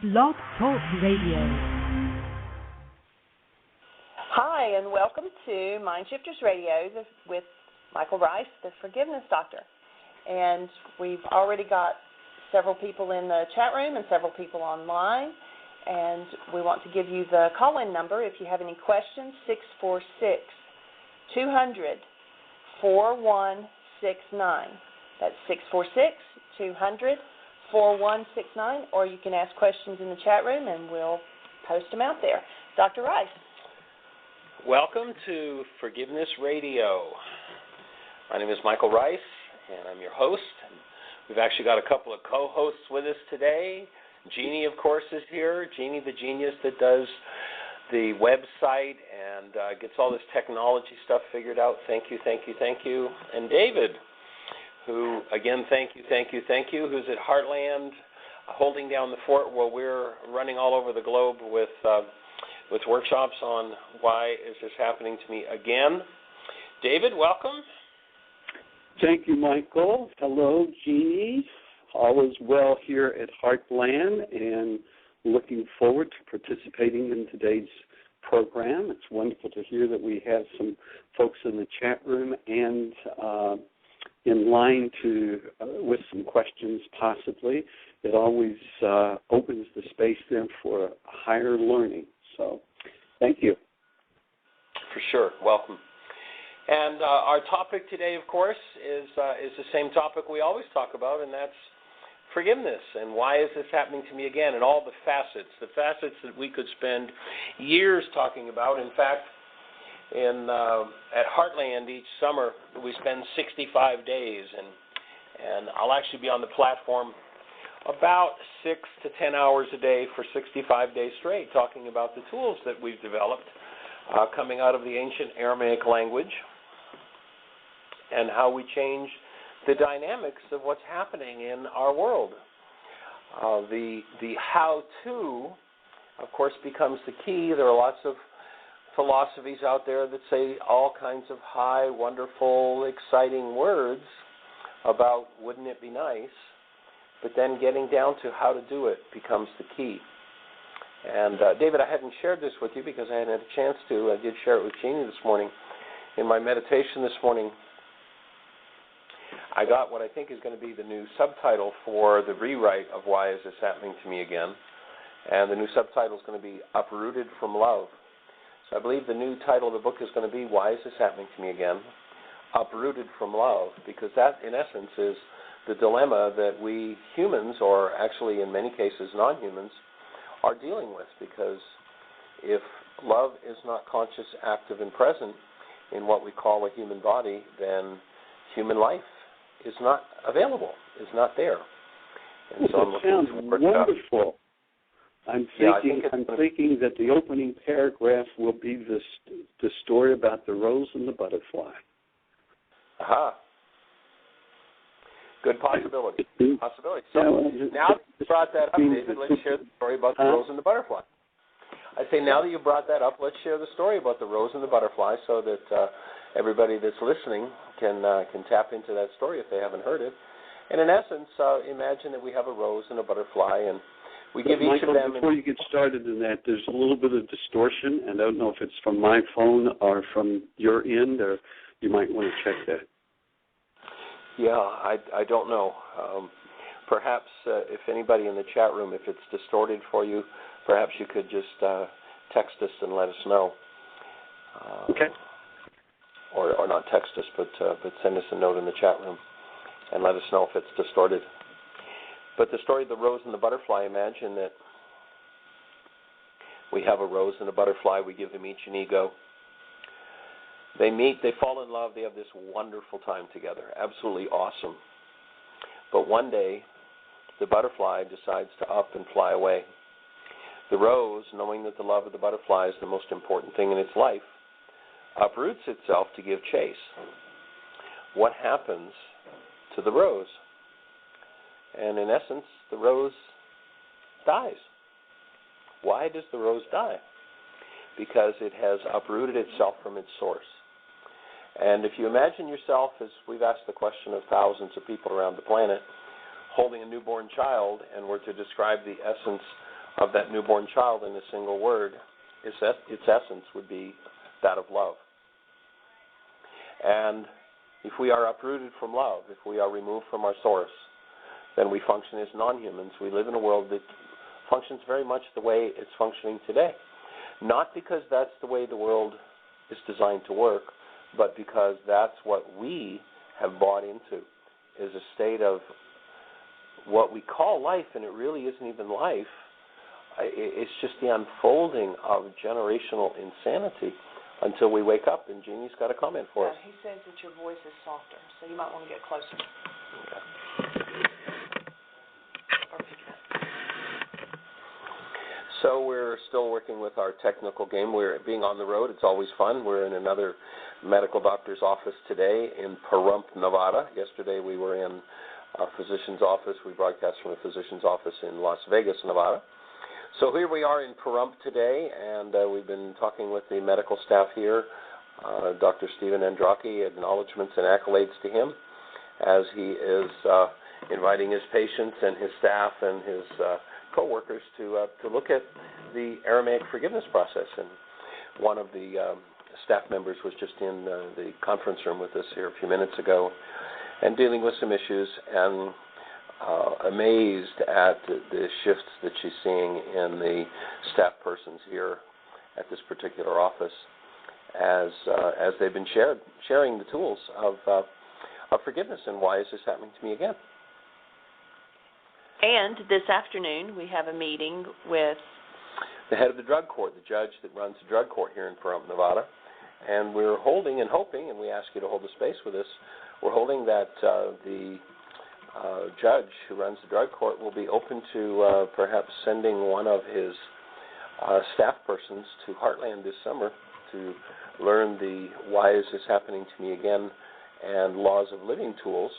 Blog Talk Radio. Hi, and welcome to MindShifters Radio with Michael Ryce, the Forgiveness Doctor. And we've already got several people in the chat room and several people online. And we want to give you the call-in number if you have any questions, 646-200-4169. That's 646-200-4169, or you can ask questions in the chat room and we'll post them out there. Dr. Ryce. Welcome to Forgiveness Radio. My name is Michael Ryce, and I'm your host. We've actually got a couple of co-hosts with us today. Jeanie, of course, is here. Jeanie, the genius that does the website and gets all this technology stuff figured out. Thank you. And David, who, again, thank you, who's at Heartland holding down the fort while we're running all over the globe with workshops on why is this happening to me again. David, welcome. Thank you, Michael. Hello, Jeanie. All is well here at Heartland, and looking forward to participating in today's program. It's wonderful to hear that we have some folks in the chat room and in line with some questions possibly. It always opens the space then for higher learning. So thank you. For sure. Welcome. And our topic today, of course, is the same topic we always talk about, and that's forgiveness. And why is this happening to me again? And all the facets that we could spend years talking about. In fact, at Heartland each summer, we spend 65 days, and I'll actually be on the platform about 6 to 10 hours a day for 65 days straight, talking about the tools that we've developed coming out of the ancient Aramaic language and how we change the dynamics of what's happening in our world. The how-to, of course, becomes the key. There are lots of philosophies out there that say all kinds of high, wonderful, exciting words about wouldn't it be nice, but then getting down to how to do it becomes the key. And David, I hadn't shared this with you because I hadn't had a chance to. I did share it with Jeanie this morning. In my meditation this morning, I got what I think is going to be the new subtitle for the rewrite of Why Is This Happening to Me Again? And the new subtitle is going to be Uprooted From Love. So I believe the new title of the book is going to be Why Is This Happening to Me Again? Uprooted From Love, because that, in essence, is the dilemma that we humans, or actually in many cases non-humans, are dealing with. Because if love is not conscious, active, and present in what we call a human body, then human life is not available, is not there. And so that sounds wonderful. I'm thinking that the opening paragraph will be the story about the rose and the butterfly. Aha. Good possibility. So now that you brought that up, David, let's share the story about the rose and the butterfly. I say now that you brought that up, let's share the story about the rose and the butterfly so that everybody that's listening can tap into that story if they haven't heard it. And in essence, imagine that we have a rose and a butterfly, and we give each Michael, of them... Before you get started in that, there's a little bit of distortion, and I don't know if it's from my phone or from your end, or you might want to check that. Yeah, I don't know. Perhaps if anybody in the chat room, if it's distorted for you, perhaps you could just text us and let us know. Okay. Or not text us, but send us a note in the chat room and let us know if it's distorted. But the story of the rose and the butterfly, imagine that we have a rose and a butterfly. We give them each an ego. They meet, they fall in love, they have this wonderful time together, absolutely awesome. But one day, the butterfly decides to up and fly away. The rose, knowing that the love of the butterfly is the most important thing in its life, uproots itself to give chase. What happens to the rose? And in essence, the rose dies. Why does the rose die? Because it has uprooted itself from its source. And if you imagine yourself, as we've asked the question of thousands of people around the planet, holding a newborn child and were to describe the essence of that newborn child in a single word, its essence would be that of love. And if we are uprooted from love, if we are removed from our source, then we function as non-humans. We live in a world that functions very much the way it's functioning today. Not because that's the way the world is designed to work, but because that's what we have bought into, is a state of what we call life, and it really isn't even life. It's just the unfolding of generational insanity until we wake up. And Jeanie's got a comment for us. He says that your voice is softer, so you might want to get closer. Okay. So we're still working with our technical game. We're being on the road. It's always fun. We're in another medical doctor's office today in Pahrump, Nevada. Yesterday we were in a physician's office. We broadcast from a physician's office in Las Vegas, Nevada. So here we are in Pahrump today, and we've been talking with the medical staff here. Dr. Stephen Androcki, acknowledgments and accolades to him as he is inviting his patients and his staff and his co-workers to look at the Aramaic forgiveness process. And one of the staff members was just in the conference room with us here a few minutes ago and dealing with some issues, and amazed at the shifts that she's seeing in the staff persons here at this particular office as they've been sharing the tools of forgiveness. And why is this happening to me again? And this afternoon we have a meeting with the head of the drug court, the judge that runs the drug court here in Pahrump, Nevada. And we're holding and hoping, and we ask you to hold the space with us, we're holding that the judge who runs the drug court will be open to perhaps sending one of his staff persons to Heartland this summer to learn the why is this happening to me again and laws of living tools,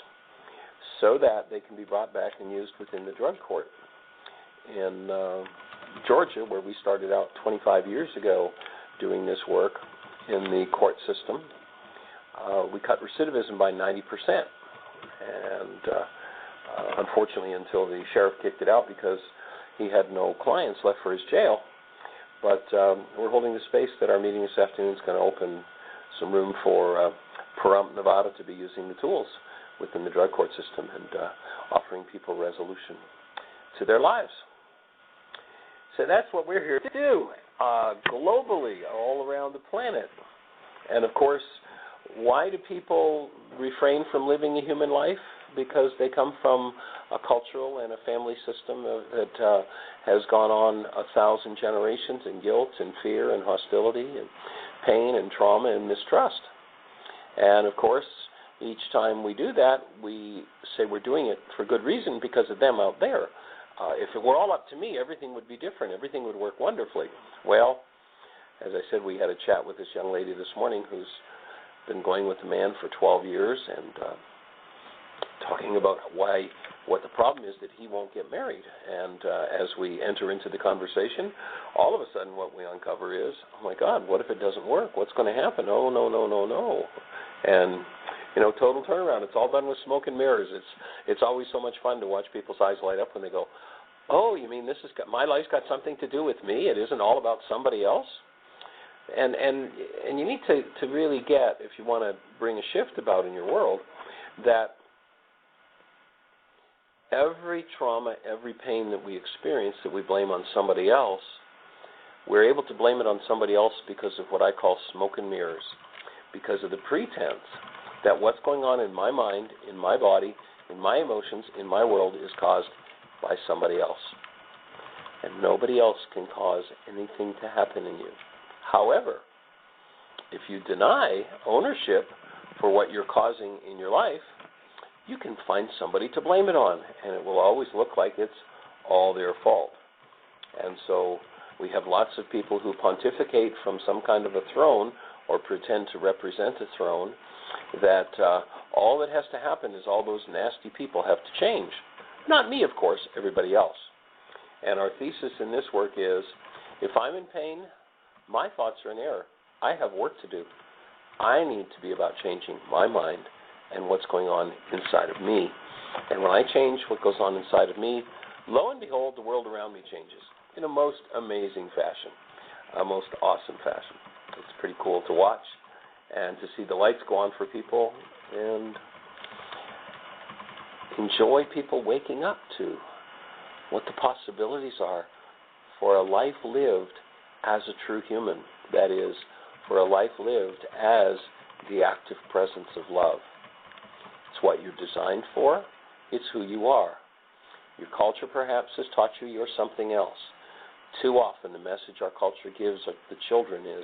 so that they can be brought back and used within the drug court. In Georgia, where we started out 25 years ago doing this work in the court system, we cut recidivism by 90%. And unfortunately, until the sheriff kicked it out because he had no clients left for his jail. But we're holding the space that our meeting this afternoon is going to open some room for Pahrump, Nevada to be using the tools within the drug court system and offering people resolution to their lives. So that's what we're here to do globally, all around the planet. And, of course, why do people refrain from living a human life? Because they come from a cultural and a family system that has gone on 1,000 generations in guilt and fear and hostility and pain and trauma and mistrust. And, of course, each time we do that, we say we're doing it for good reason because of them out there. If it were all up to me, everything would be different. Everything would work wonderfully. Well, as I said, we had a chat with this young lady this morning who's been going with a man for 12 years and talking about what the problem is that he won't get married. And as we enter into the conversation, all of a sudden what we uncover is, oh my God, what if it doesn't work? What's going to happen? Oh, no. And, total turnaround. It's all done with smoke and mirrors. It's always so much fun to watch people's eyes light up when they go, oh, you mean my life's got something to do with me? It isn't all about somebody else? And you need to really get, if you want to bring a shift about in your world, that every trauma, every pain that we experience that we blame on somebody else, we're able to blame it on somebody else because of what I call smoke and mirrors, because of the pretense that what's going on in my mind, in my body, in my emotions, in my world is caused by somebody else. And nobody else can cause anything to happen in you. However, if you deny ownership for what you're causing in your life, you can find somebody to blame it on, and it will always look like it's all their fault. And so we have lots of people who pontificate from some kind of a throne or pretend to represent a throne, that all that has to happen is all those nasty people have to change. Not me, of course, everybody else. And our thesis in this work is, if I'm in pain, my thoughts are in error. I have work to do. I need to be about changing my mind and what's going on inside of me. And when I change what goes on inside of me, lo and behold, the world around me changes. in a most amazing fashion, a most awesome fashion. It's pretty cool to watch and to see the lights go on for people and enjoy people waking up to what the possibilities are for a life lived as a true human. That is, for a life lived as the active presence of love. It's what you're designed for. It's who you are. Your culture perhaps has taught you you're something else. Too often the message our culture gives the children is,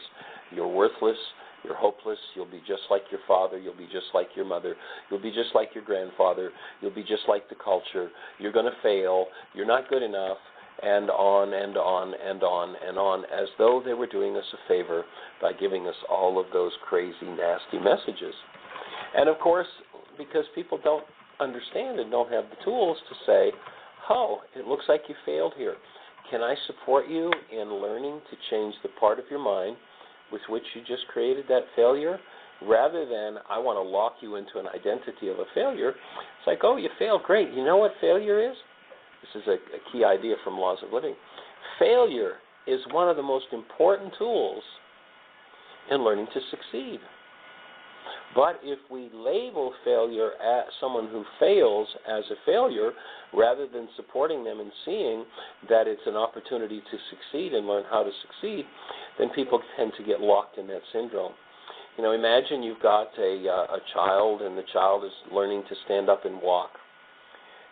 you're worthless, you're hopeless, you'll be just like your father, you'll be just like your mother, you'll be just like your grandfather, you'll be just like the culture, you're going to fail, you're not good enough, and on and on and on and on, as though they were doing us a favor by giving us all of those crazy, nasty messages. And of course, because people don't understand and don't have the tools to say, oh, it looks like you failed here. Can I support you in learning to change the part of your mind with which you just created that failure? Rather than, I want to lock you into an identity of a failure, it's like, oh, you failed, great. You know what failure is? This is a key idea from Laws of Living. Failure is one of the most important tools in learning to succeed. But if we label failure as someone who fails as a failure, rather than supporting them and seeing that it's an opportunity to succeed and learn how to succeed, then people tend to get locked in that syndrome. You know, imagine you've got a child, and the child is learning to stand up and walk.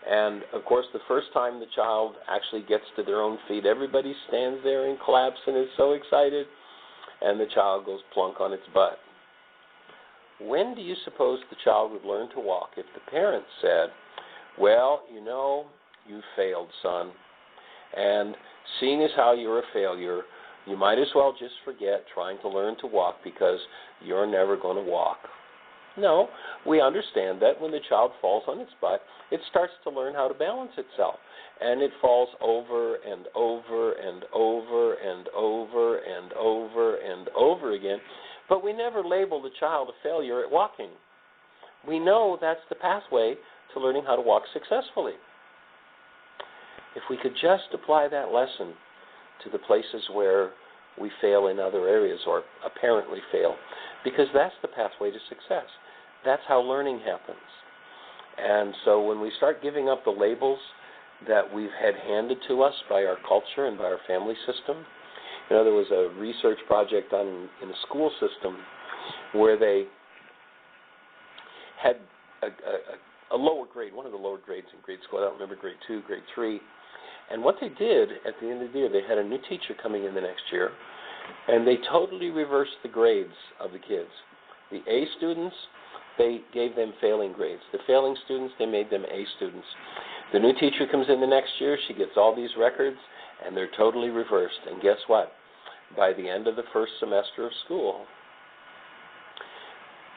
And, of course, the first time the child actually gets to their own feet, everybody stands there and claps and is so excited, and the child goes plunk on its butt. When do you suppose the child would learn to walk if the parent said, well, you know, you failed, son, and seeing as how you're a failure, you might as well just forget trying to learn to walk because you're never going to walk. No, we understand that when the child falls on its butt, it starts to learn how to balance itself, and it falls over and over and over and over and over and over again. But we never label the child a failure at walking. We know that's the pathway to learning how to walk successfully. If we could just apply that lesson to the places where we fail in other areas or apparently fail, because that's the pathway to success. That's how learning happens. And so when we start giving up the labels that we've had handed to us by our culture and by our family system, you know, there was a research project done in a school system where they had a lower grade, one of the lower grades in grade school. I don't remember grade 2, grade 3. And what they did at the end of the year, they had a new teacher coming in the next year, and they totally reversed the grades of the kids. The A students, they gave them failing grades. The failing students, they made them A students. The new teacher comes in the next year, she gets all these records, and they're totally reversed. And guess what? By the end of the first semester of school,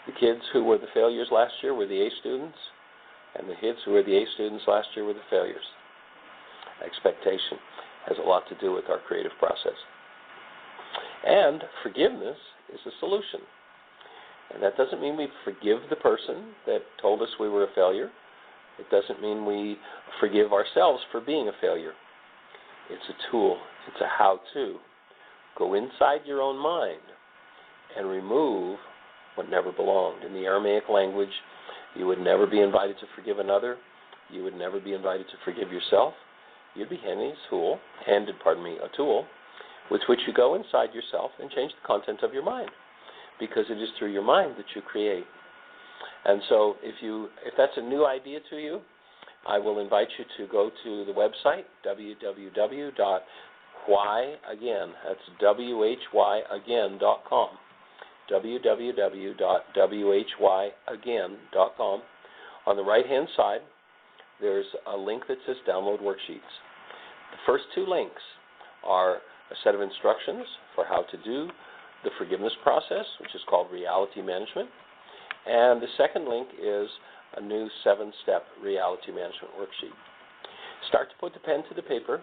the kids who were the failures last year were the A students, and the kids who were the A students last year were the failures. Expectation has a lot to do with our creative process. And forgiveness is a solution. And that doesn't mean we forgive the person that told us we were a failure. It doesn't mean we forgive ourselves for being a failure. It's a tool. It's a how-to. Go inside your own mind and remove what never belonged. In the Aramaic language, you would never be invited to forgive another. You would never be invited to forgive yourself. You'd be handed a tool with which you go inside yourself and change the content of your mind, because it is through your mind that you create. And so if that's a new idea to you, I will invite you to go to the website, www.whyagain, that's whyagain.com, www.whyagain.com. On the right-hand side, there's a link that says Download Worksheets. The first two links are a set of instructions for how to do the forgiveness process, which is called Reality Management. And the second link is a new 7-step Reality Management worksheet. Start to put the pen to the paper.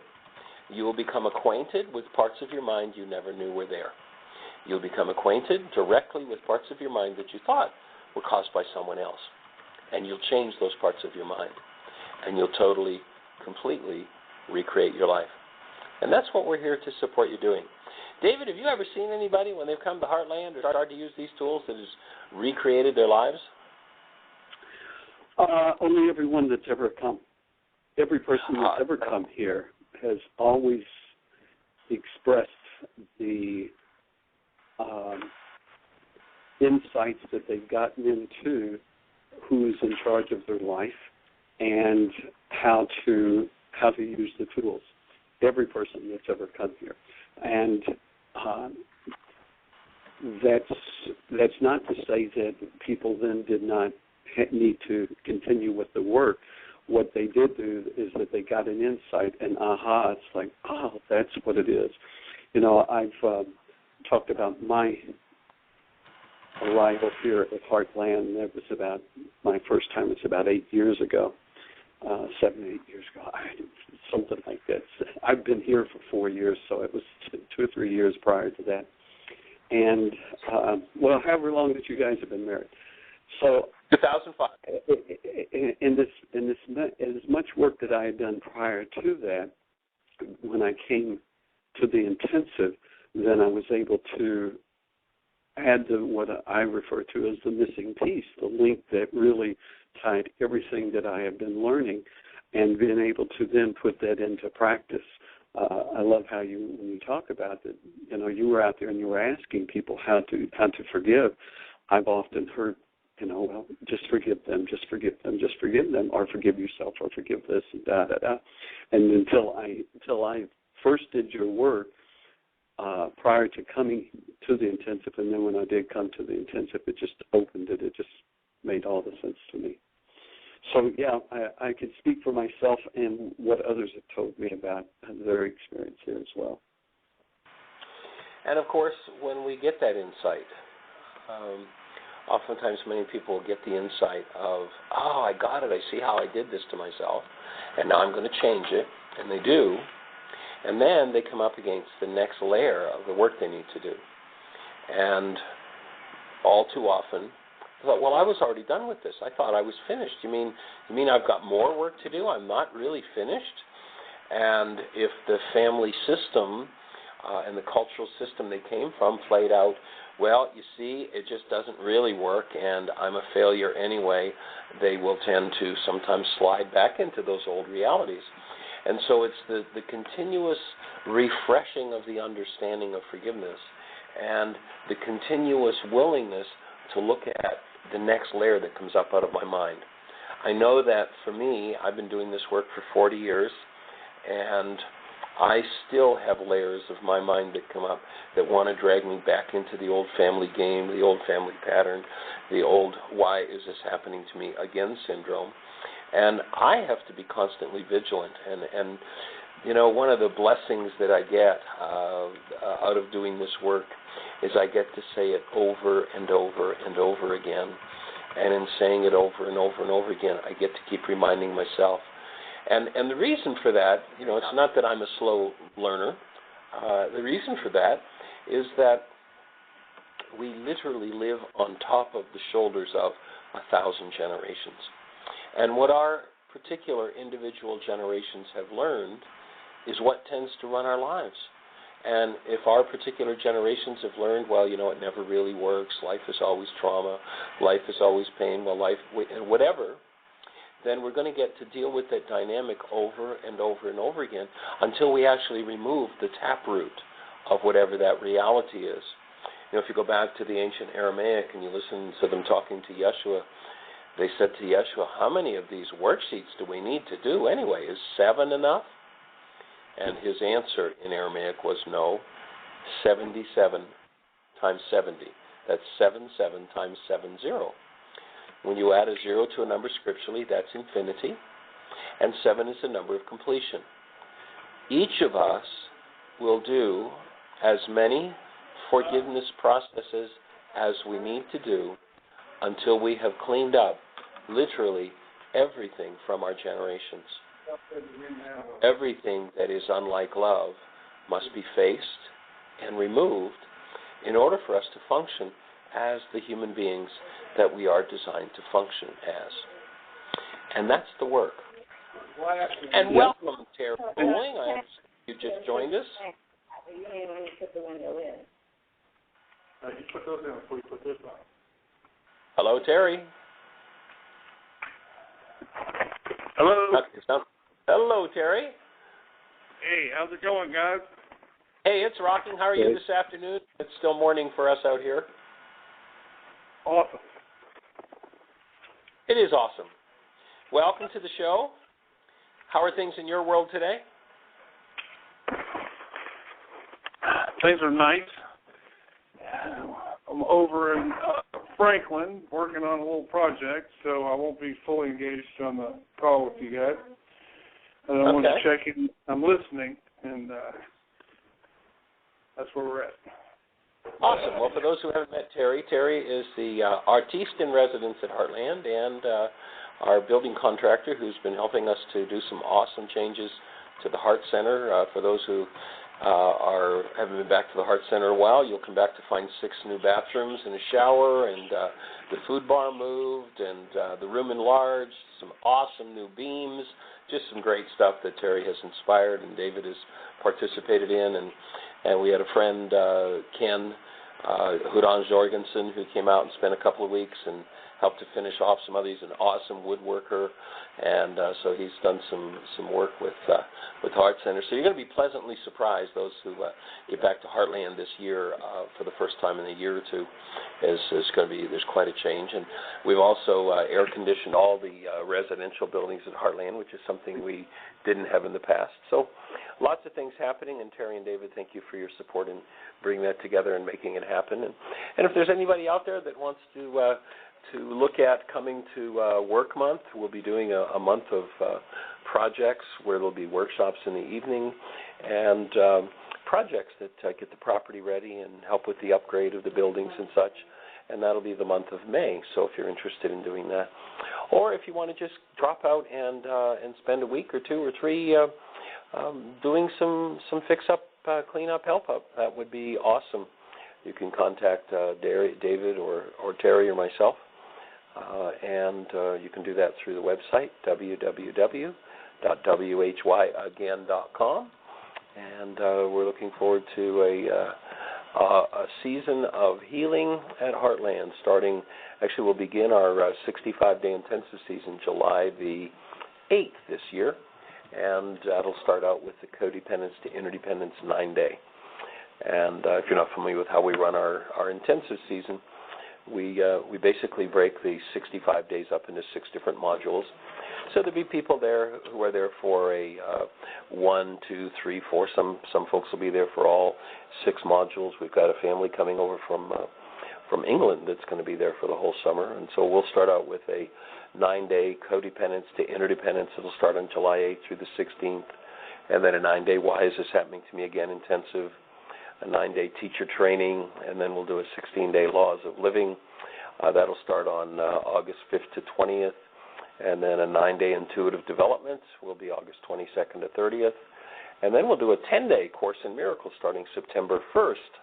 You will become acquainted with parts of your mind you never knew were there. You'll become acquainted directly with parts of your mind that you thought were caused by someone else. And you'll change those parts of your mind. And you'll totally, completely recreate your life. And that's what we're here to support you doing. David, have you ever seen anybody when they've come to Heartland or started to use these tools that has recreated their lives? Only everyone that's ever come. Every person that's ever come here has always expressed the insights that they've gotten into who's in charge of their life and how to use the tools. Every person that's ever come here. And that's not to say that people then did not need to continue with the work. What they did do is that they got an insight, and it's like, that's what it is. You know, I've talked about my arrival here at Heartland. That was about, my first time was about 8 years ago, 7, 8 years ago, something like that. I've been here for 4 years, so it was 2 or 3 years prior to that. And, however long that you guys have been married. So 2005. In as much work that I had done prior to that, when I came to the intensive, then I was able to add to what I refer to as the missing piece, the link that really tied everything that I have been learning and been able to then put that into practice. I love how when you talk about that, you know, you were out there and you were asking people how to forgive. I've often heard, you know, well, just forgive them, or forgive yourself, or forgive this, and da-da-da. And until I first did your work, prior to coming to the intensive, and then when I did come to the intensive, it just opened it. It just made all the sense to me. So, yeah, I can speak for myself and what others have told me about their experience here as well. And, of course, when we get that insight, oftentimes many people get the insight of, I got it, I see how I did this to myself, and now I'm going to change it, and they do. And then they come up against the next layer of the work they need to do. And all too often, I thought, well, I was already done with this. I thought I was finished. You mean I've got more work to do? I'm not really finished? And if the family system and the cultural system they came from played out, well, you see, it just doesn't really work, and I'm a failure anyway, they will tend to sometimes slide back into those old realities. And so it's the continuous refreshing of the understanding of forgiveness and the continuous willingness to look at the next layer that comes up out of my mind. I know that for me, I've been doing this work for 40 years, and I still have layers of my mind that come up that want to drag me back into the old family game, the old family pattern, the old why is this happening to me again syndrome. And I have to be constantly vigilant. And you know, one of the blessings that I get out of doing this work is I get to say it over and over and over again. And in saying it over and over and over again, I get to keep reminding myself. And the reason for that, you know, it's not that I'm a slow learner. The reason for that is that we literally live on top of the shoulders of 1,000 generations. And what our particular individual generations have learned is what tends to run our lives. And if our particular generations have learned, well, you know, it never really works, life is always trauma, life is always pain, well, life, whatever, then we're going to get to deal with that dynamic over and over and over again until we actually remove the taproot of whatever that reality is. You know, if you go back to the ancient Aramaic and you listen to them talking to Yeshua, they said to Yeshua, how many of these worksheets do we need to do anyway? Is 7 enough? And his answer in Aramaic was no, 77 times 70. That's 77 times 70. When you add a 0 to a number scripturally, that's infinity, and 7 is the number of completion. Each of us will do as many forgiveness processes as we need to do until we have cleaned up literally everything from our generations. Everything that is unlike love must be faced and removed in order for us to function as the human beings that we are designed to function as. And that's the work. And welcome, Tara Bowling. I you just joined us. You don't even want to put the window in. You put those in before you put this on. Hello, Terry. Hello. Hello, Terry. Hey, how's it going, guys? Hey, it's rocking. How are you this afternoon? It's still morning for us out here. Awesome. It is awesome. Welcome to the show. How are things in your world today? Things are nice. I'm over in Franklin working on a little project, so I won't be fully engaged on the call with you guys. And I want to check in. I'm listening, and that's where we're at. Awesome. Well, for those who haven't met Terry, Terry is the artiste in residence at Heartland and our building contractor who's been helping us to do some awesome changes to the Heart Center. For those who haven't been back to the Heart Center in a while, you'll come back to find 6 new bathrooms and a shower, and the food bar moved, and the room enlarged, some awesome new beams, just some great stuff that Terry has inspired and David has participated in. And we had a friend, Ken Hudan Jorgensen, who came out and spent a couple of weeks and helped to finish off some others. He's an awesome woodworker, and so he's done some work with Heart Center. So you're going to be pleasantly surprised, those who get back to Heartland this year for the first time in a year or two. There's quite a change. And we've also air conditioned all the residential buildings at Heartland, which is something we didn't have in the past. So lots of things happening, and Terry and David, thank you for your support in bringing that together and making it happen. And if there's anybody out there that wants to look at coming to Work Month, we'll be doing a month of projects where there'll be workshops in the evening and projects that get the property ready and help with the upgrade of the buildings and such. And that'll be the month of May, so if you're interested in doing that. Or if you want to just drop out and spend a week or 2 or 3 doing some fix-up, clean-up, help-up, that would be awesome. You can contact David or Terry or myself, and you can do that through the website, www.whyagain.com. And we're looking forward to a season of healing at Heartland. We'll begin our 65-day intensive season July the 8th this year, and that'll start out with the Codependence to Interdependence 9-day. And if you're not familiar with how we run our intensive season, we basically break the 65 days up into 6 different modules. So there'll be people there who are there for a 1, 2, 3, 4. Some folks will be there for all 6 modules. We've got a family coming over from England that's going to be there for the whole summer. And so we'll start out with a 9-day Codependence to Interdependence. It'll start on July 8th through the 16th. And then a 9-day Why Is This Happening to Me Again intensive, a 9-day teacher training, and then we'll do a 16-day Laws of Living. That'll start on August 5th to 20th. And then a 9-day Intuitive Development will be August 22nd to 30th. And then we'll do a 10-day Course in Miracles starting September 1st.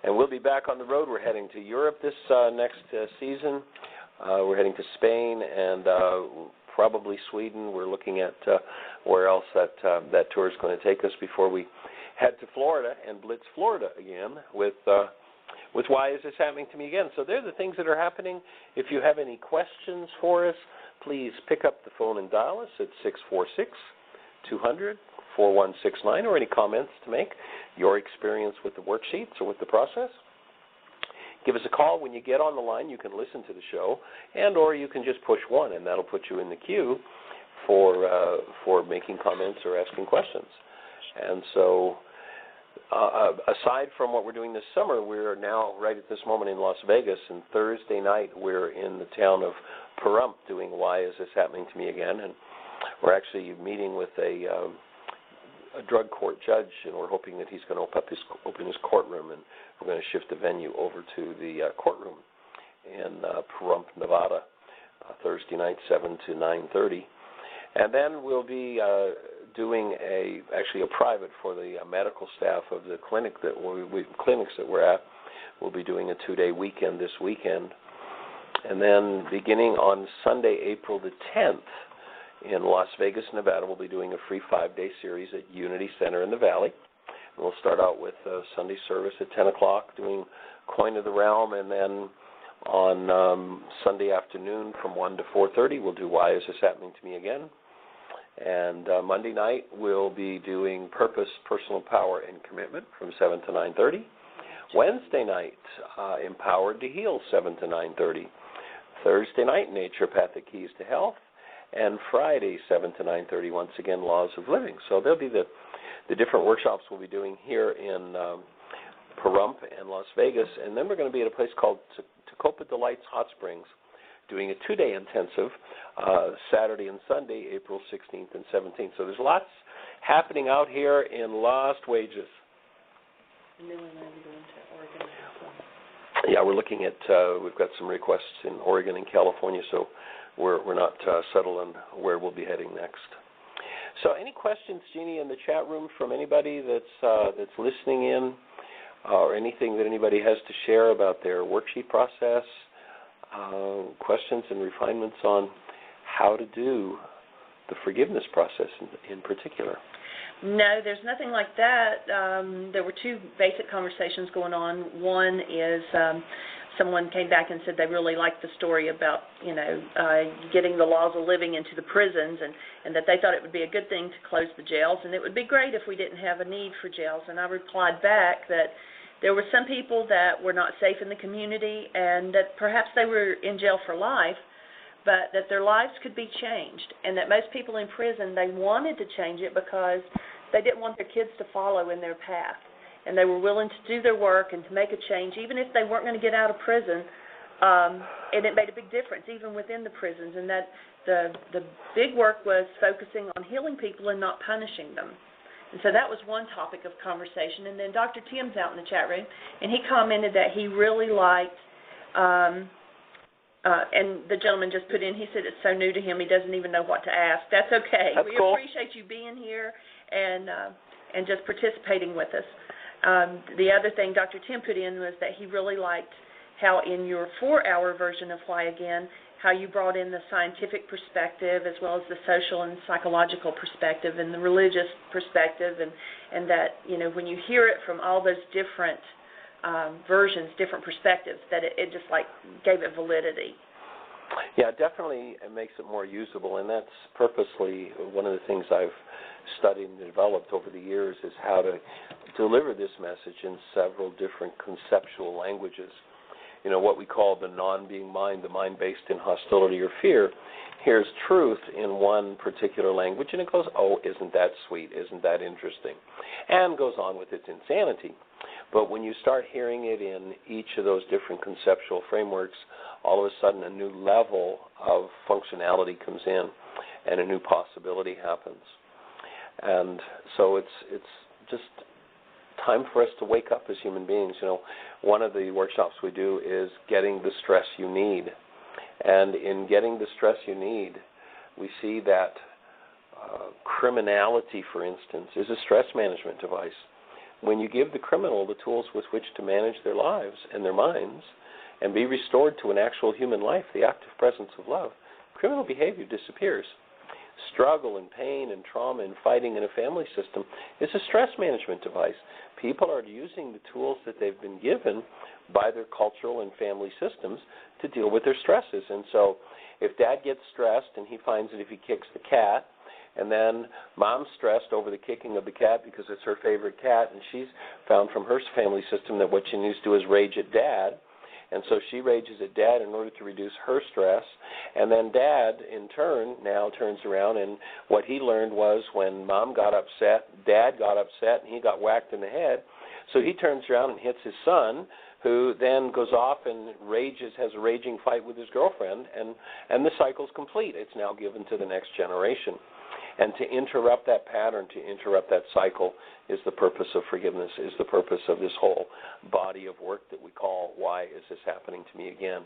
And we'll be back on the road. We're heading to Europe this next season. We're heading to Spain and probably Sweden. We're looking at where else that tour is going to take us before we head to Florida and blitz Florida again with Why Is This Happening to Me Again? So they're the things that are happening. If you have any questions for us, please pick up the phone and dial us at 646-200-4169, or any comments to make, your experience with the worksheets or with the process. Give us a call. When you get on the line, you can listen to the show, and or you can just push 1, and that'll put you in the queue for making comments or asking questions. And so aside from what we're doing this summer, we're now right at this moment in Las Vegas, and Thursday night we're in the town of Pahrump doing Why Is This Happening to Me Again? And we're actually meeting with a drug court judge, and we're hoping that he's going to open his courtroom, and we're going to shift the venue over to the courtroom in Pahrump, Nevada, Thursday night, 7 to 9:30. And then we'll be doing a private for the medical staff of the clinics that we're at. We'll be doing a 2-day weekend this weekend. And then beginning on Sunday, April the 10th, in Las Vegas, Nevada. We'll be doing a free 5-day series at Unity Center in the Valley. And we'll start out with Sunday service at 10 o'clock doing Coin of the Realm, and then on Sunday afternoon from 1 to 4:30 we'll do Why Is This Happening to Me Again? And Monday night we'll be doing Purpose, Personal Power, and Commitment from 7 to 9:30. Wednesday night, Empowered to Heal, 7 to 9:30. Thursday night, Naturopathic Keys to Health. And Friday, 7 to 9:30, once again, Laws of Living. So there'll be the different workshops we'll be doing here in Pahrump and Las Vegas. And then we're going to be at a place called Tacoma Delights Hot Springs, doing a 2-day intensive, Saturday and Sunday, April 16th and 17th. So there's lots happening out here in Lost Wages. And then we're going to go into Oregon and California. Yeah, we're looking at, we've got some requests in Oregon and California, so we're not settled on where we'll be heading next. So any questions, Jeanie, in the chat room from anybody that's listening in, or anything that anybody has to share about their worksheet process, questions and refinements on how to do the forgiveness process in particular? No, there's nothing like that. There were two basic conversations going on. One is someone came back and said they really liked the story about, getting the laws of living into the prisons, and that they thought it would be a good thing to close the jails, and it would be great if we didn't have a need for jails. And I replied back that there were some people that were not safe in the community, and that perhaps they were in jail for life, but that their lives could be changed, and that most people in prison, they wanted to change it because they didn't want their kids to follow in their path, and they were willing to do their work and to make a change, even if they weren't going to get out of prison, and it made a big difference, even within the prisons, and that the big work was focusing on healing people and not punishing them. And so that was one topic of conversation. And then Dr. Tim's out in the chat room, and he commented that he really liked and the gentleman just put in, he said it's so new to him, he doesn't even know what to ask. That's okay. That's cool. Appreciate you being here and just participating with us. The other thing Dr. Tim put in was that he really liked how in your 4-hour version of Why Again, how you brought in the scientific perspective as well as the social and psychological perspective and the religious perspective, and that, when you hear it from all those different versions, different perspectives, that it just gave it validity. Yeah, definitely it makes it more usable, and that's purposely one of the things I've studied and developed over the years is how to deliver this message in several different conceptual languages. What we call the non-being mind, the mind based in hostility or fear, hears truth in one particular language, and it goes, oh, isn't that sweet, isn't that interesting, and goes on with its insanity. But when you start hearing it in each of those different conceptual frameworks, all of a sudden a new level of functionality comes in and a new possibility happens. And so it's just time for us to wake up as human beings. One of the workshops we do is getting the stress you need. And in getting the stress you need, we see that criminality, for instance, is a stress management device. When you give the criminal the tools with which to manage their lives and their minds and be restored to an actual human life, the active presence of love, criminal behavior disappears. Struggle and pain and trauma and fighting in a family system is a stress management device. People are using the tools that they've been given by their cultural and family systems to deal with their stresses. And so if dad gets stressed and he finds that if he kicks the cat, and then mom's stressed over the kicking of the cat because it's her favorite cat, and she's found from her family system that what she needs to do is rage at dad, and so she rages at dad in order to reduce her stress, and then dad, in turn, now turns around, and what he learned was when mom got upset, dad got upset, and he got whacked in the head, so he turns around and hits his son, who then goes off and rages, has a raging fight with his girlfriend, and the cycle's complete. It's now given to the next generation. And to interrupt that pattern, to interrupt that cycle, is the purpose of forgiveness, is the purpose of this whole body of work that we call Why Is This Happening to Me Again?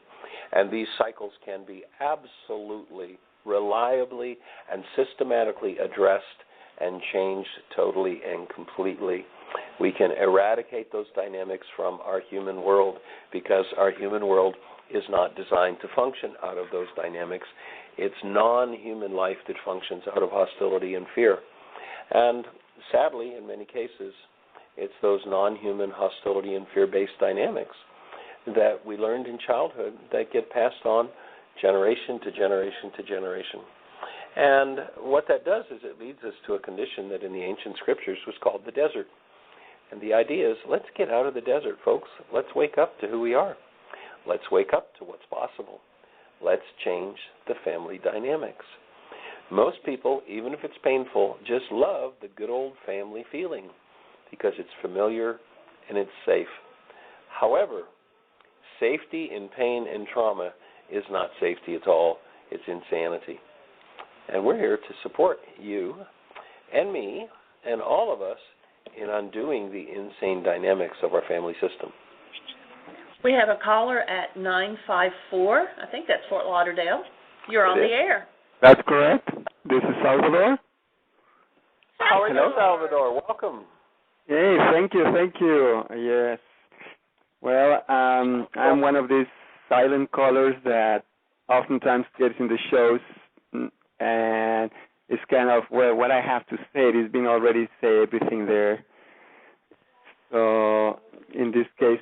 And these cycles can be absolutely, reliably, and systematically addressed and changed totally and completely We can eradicate those dynamics from our human world because our human world is not designed to function out of those dynamics. It's non-human life that functions out of hostility and fear. And sadly, in many cases, it's those non-human hostility and fear-based dynamics that we learned in childhood that get passed on generation to generation to generation. And what that does is it leads us to a condition that in the ancient scriptures was called the desert. And the idea is, let's get out of the desert, folks. Let's wake up to who we are. Let's wake up to what's possible. Let's change the family dynamics. Most people, even if it's painful, just love the good old family feeling because it's familiar and it's safe. However, safety in pain and trauma is not safety at all. It's insanity. And we're here to support you and me and all of us in undoing the insane dynamics of our family system. We have a caller at 954. I think that's Fort Lauderdale. You're on the air. That's correct. This is Salvador. How are you, Salvador? Welcome. Hey, thank you. Yes. Well, I'm one of these silent callers that oftentimes gets in the shows, and it's kind of, well, what I have to say is being already say everything there. So in this case,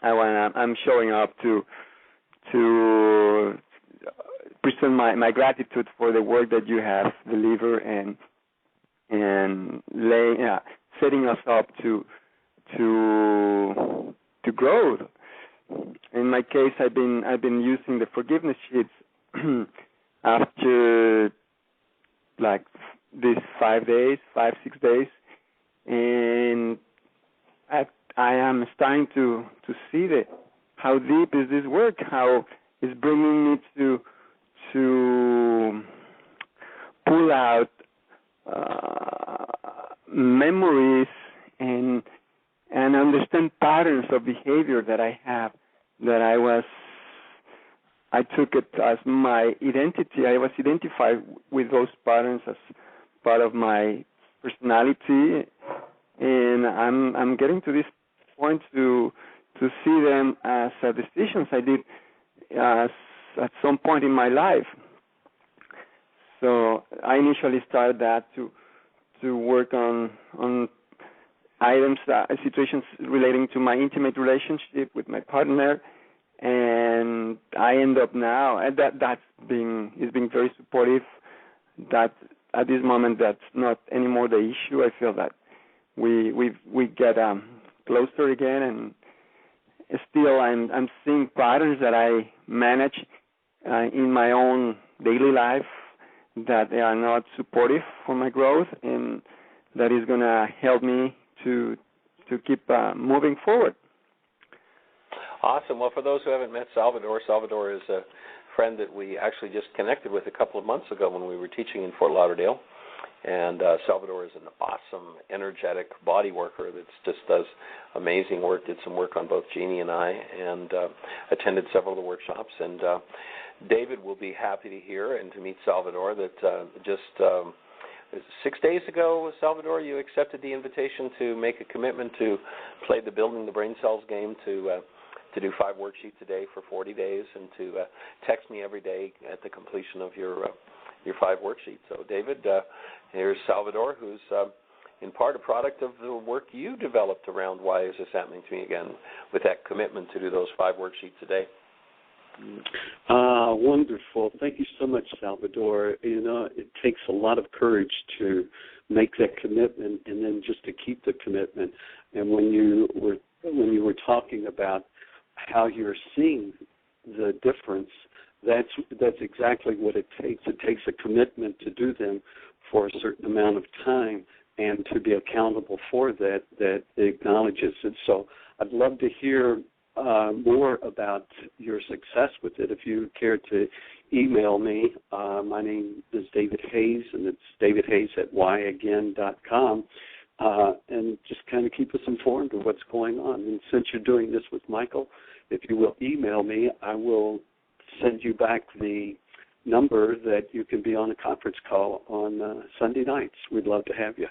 I'm showing up to present my gratitude for the work that you have delivered and setting us up to grow. In my case, I've been using the forgiveness sheets after like these 5, 6 days, and I am starting to see how deep is this work, how it's bringing me to pull out memories and understand patterns of behavior that I have, that I took it as my identity. I was identified with those patterns as part of my personality, and I'm getting to this point to see them as decisions I did at some point in my life. So I initially started that to work on items, situations relating to my intimate relationship with my partner, and I end up now, and that's been very supportive. That at this moment, that's not anymore the issue. I feel that we get closer again, and still I'm seeing patterns that I manage in my own daily life that they are not supportive for my growth, and that is going to help me to keep moving forward. Awesome. Well, for those who haven't met Salvador is a friend that we actually just connected with a couple of months ago when we were teaching in Fort Lauderdale. And Salvador is an awesome, energetic body worker that just does amazing work, did some work on both Jeanie and I, and attended several of the workshops. And David will be happy to hear and to meet Salvador that just 6 days ago, Salvador, you accepted the invitation to make a commitment to play the Building the Brain Cells game, to do 5 worksheets a day for 40 days, and to text me every day at the completion of your 5 worksheets. So, David, here's Salvador, who's in part a product of the work you developed around Why Is This Happening to Me Again, with that commitment to do those 5 worksheets a day. Wonderful. Thank you so much, Salvador. You know, it takes a lot of courage to make that commitment and then just to keep the commitment. And when you were talking about how you're seeing the difference, that's exactly what it takes. It takes a commitment to do them for a certain amount of time and to be accountable for that acknowledges it. So I'd love to hear more about your success with it. If you care to email me, my name is David Hayes, and it's davidhayes@whyagain.com, and just kind of keep us informed of what's going on. And since you're doing this with Michael, if you will email me, I will send you back the number that you can be on a conference call on Sunday nights. We'd love to have you.